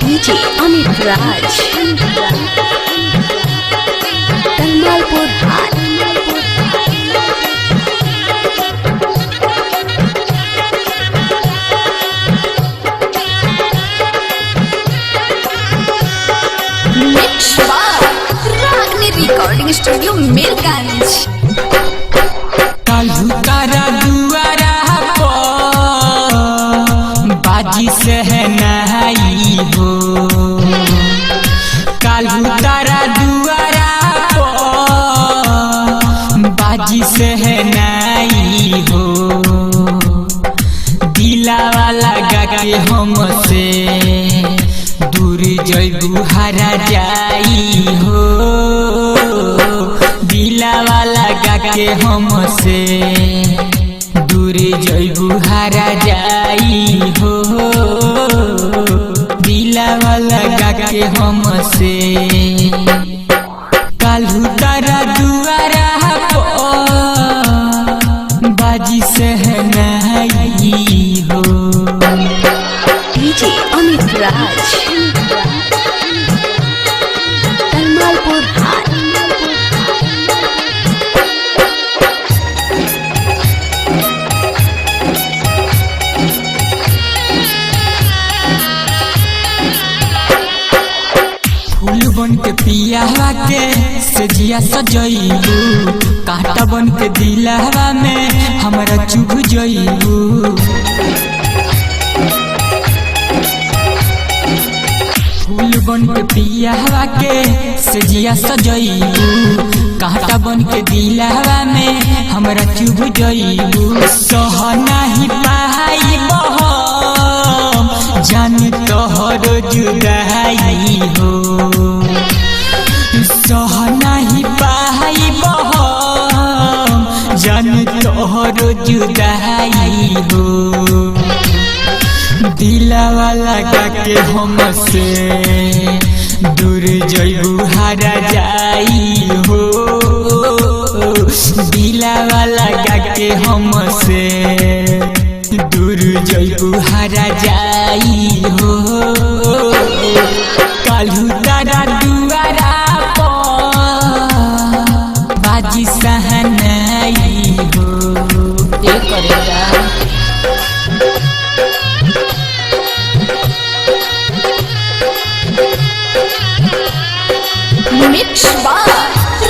DJ Amit Raj, Tanmalpur High. Mixed by Ragni Recording Studio, Mirganj. काल्हू तारा दुआरा पर बाजी सहनाई हो। काल्हू तारा दुआरा पर बाजी सहनाई हो। दिलावा लगा के हमसे दूर जइबू हरा जाई हो। दिलावा लगा के हमसे दूर जइबू हरा जाई हो। दिलावा लगा के हमसे काल्हू तारा दुआरा पर बाजी सहनाई हो। DJ Amit Raj, Tanmalpur High. फूल बन के पियावा के सजिया सजइबू। कांटा बन के दिलावा में हमरा चुभ जइबू। फूल बन के पियावा के सजिया सजइबू। कांटा बन के दिलावा में हमरा चुभ जइबू। सह नाही पाइब हम जान तोहर जुदाई हो। सह नाही पाइब हम जान तोहर जुदाई हो। दिलावा लगा के हमसे दूर जइबू हरा जाई हो। दिलावा लगा के हमसे दूर जइबू हरा जाई हो। काल्हू तारा दुआरा पर बाजी सहनाई हो। ये करेगा Mixed by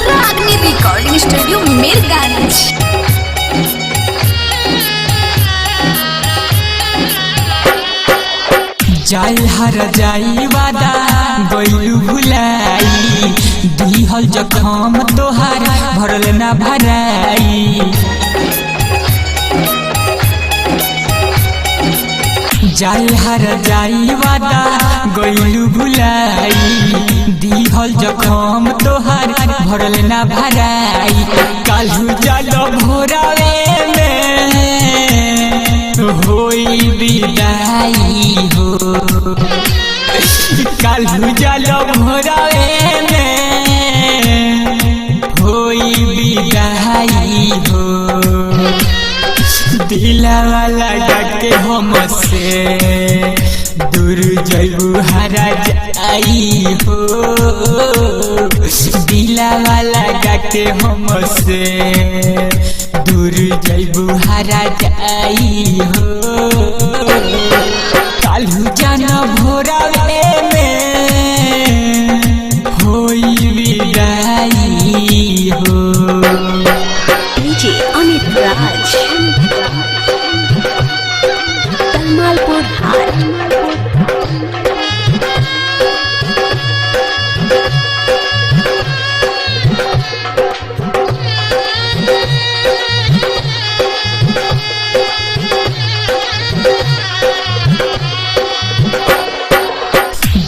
Ragni Recording Studio, Mirganj. जाल हर जाई वादा गइलू भुलाई। दिहल जखम तोहार भरल ना भराई। जाल हर जाई वादा गइलू भुलाई। दिहल जखम तोहार भरल ना भराई। काल्हू जाल भोरावे में होई विदाई हो। काल्हू जाल भोरावे में होई विदाई हो। दिलावा लगा के हमसे दूर जइबू हरा जाई हो। दिलावा लगा के हमसे दूर जइबू हरा जाई हो। काल्हू जाना भोरावे में होई विदाई हो। DJ Amit Raj, Tanmalpur High.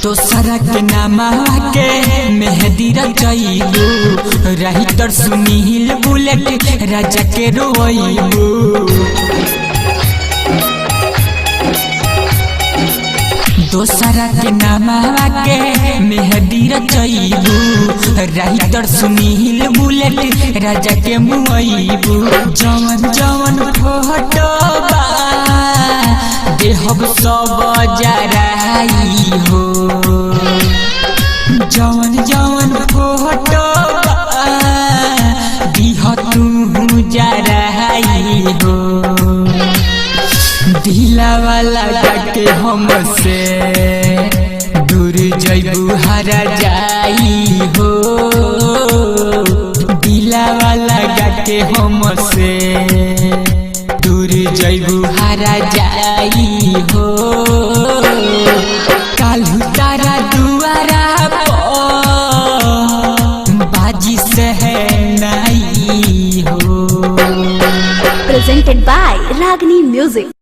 दोसरा के नामा के मेहंदी रचइबू। रही तर सुनील बुलेट राजा के रोइबू। दोसरा के नामा के मेहंदी रचइबू। रही तर सुनील बुलेट राजा के मुइबू। जवन जवन फोटो बा देहब सब जराई हो। दिलावा लगा के हमसे दूर जइबू हरा जाई हो, दिलावा लगा के हमसे दूर जइबू हरा जाई हो। काल्हू तारा दुआरा बाजी सहनाई हो। Presented by Ragni Music.